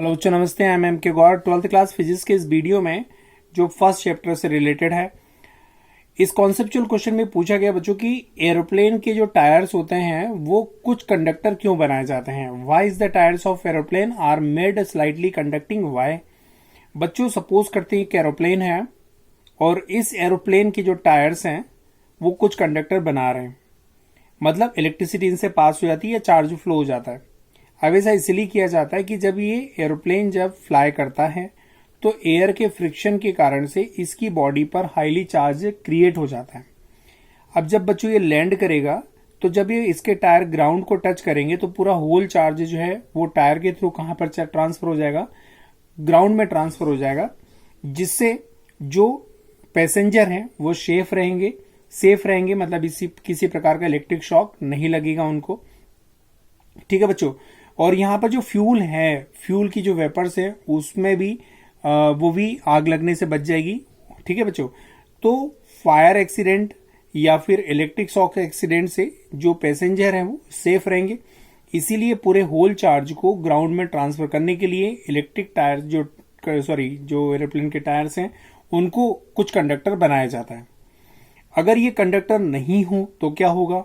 Hello बच्चों, नमस्ते। I am M के गौर। 12th क्लास फिजिक्स के इस वीडियो में जो फर्स्ट चैप्टर से रिलेटेड है, इस कॉन्सेप्चुअल क्वेश्चन में पूछा गया बच्चों कि एरोप्लेन के जो टायर्स होते हैं वो कुछ कंडक्टर क्यों बनाए जाते हैं। Why is the tyres of aeroplane are made slightly conducting. Why. बच्चों सपोज करते हैं कि एरोप्लेन है और इस एरोप्लेन के जो टायर्स हैं वो कुछ कंडक्टर बना रहे हैं, मतलब इलेक्ट्रिसिटी इनसे पास हो जाती है या चार्ज फ्लो हो जाता है। अब ऐसा इसलिए किया जाता है कि जब ये एरोप्लेन जब फ्लाई करता है तो एयर के फ्रिक्शन के कारण से इसकी बॉडी पर हाईली चार्ज क्रिएट हो जाता है। अब जब बच्चों ये लैंड करेगा तो जब ये इसके टायर ग्राउंड को टच करेंगे तो पूरा होल चार्ज जो है वो टायर के थ्रू कहां पर ट्रांसफर हो जाएगा, ग्राउंड में ट्रांसफर हो जाएगा, जिससे जो पैसेंजर हैं वो सेफ रहेंगे, मतलब किसी प्रकार का इलेक्ट्रिक शॉक नहीं लगेगा उनको। ठीक है बच्चों। और यहां पर जो फ्यूल है, फ्यूल की जो वेपर्स है उसमें भी वो भी आग लगने से बच जाएगी। ठीक है बच्चों। तो फायर एक्सीडेंट या फिर इलेक्ट्रिक शॉक एक्सीडेंट से जो पैसेंजर हैं वो सेफ रहेंगे। इसीलिए पूरे होल चार्ज को ग्राउंड में ट्रांसफर करने के लिए इलेक्ट्रिक टायर जो एरोप्लेन के टायर्स हैं उनको कुछ कंडक्टर बनाया जाता है। अगर ये कंडक्टर नहीं हो तो क्या होगा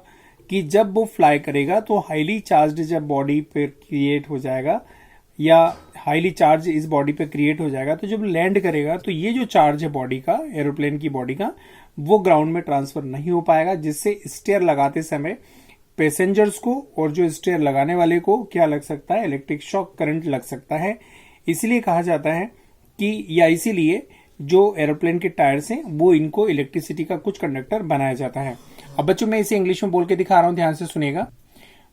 कि जब वो फ्लाई करेगा तो हाईली चार्ज जब बॉडी पे क्रिएट हो जाएगा या हाईली चार्ज इस बॉडी पे क्रिएट हो जाएगा तो जब लैंड करेगा तो ये जो चार्ज है बॉडी का, एरोप्लेन की बॉडी का, वो ग्राउंड में ट्रांसफर नहीं हो पाएगा, जिससे स्टेयर लगाते समय पैसेंजर्स को और जो स्टेयर लगाने वाले को क्या लग सकता है, इलेक्ट्रिक शॉक करंट लग सकता है। इसलिए कहा जाता है कि या इसीलिए जो एरोप्लेन के टायर्स हैं वो इनको इलेक्ट्रिसिटी का कुछ कंडक्टर बनाया जाता है। अब बच्चों मैं इसे इंग्लिश में बोल के दिखा रहा हूं, ध्यान से सुनिएगा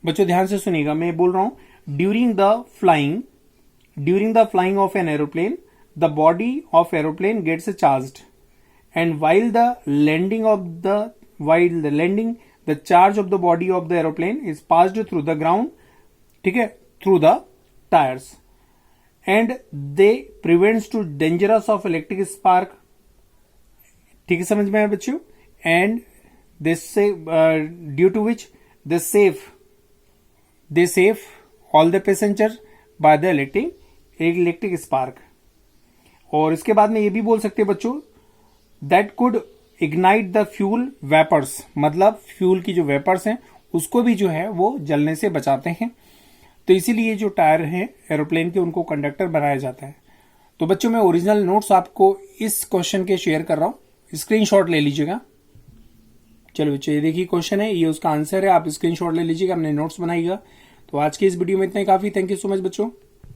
बच्चों, ध्यान से सुनिएगा। मैं बोल रहा हूं during the flying of an aeroplane the body of aeroplane gets charged and while the landing the charge of the body of the aeroplane is passed through the ground, ठीक है, through the tires and they prevents to dangerous of electric spark। ठीक है, समझ में आया बच्चों। And this due to which they save all the passengers by the electric spark। और इसके बाद में ये भी बोल सकते हैं बच्चों that could ignite the fuel vapors, मतलब फ्यूल की जो वेपर्स हैं उसको भी जो है वो जलने से बचाते हैं। तो इसीलिए जो टायर हैं एरोप्लेन के उनको कंडक्टर बनाया जाता है। तो बच्चों मैं ओरिजिनल नोट्स आपको इस क्वेश्चन के शेयर कर रहा हूं, स्क्रीनशॉट ले लीजिएगा। चलो बच्चों ये देखिए क्वेश्चन है, ये उसका आंसर है, आप स्क्रीनशॉट ले लीजिएगा, अपने नोट्स बनाइएगा। तो आज की इस वीडियो में इतना ही काफी। थैंक यू सो मच बच्चों।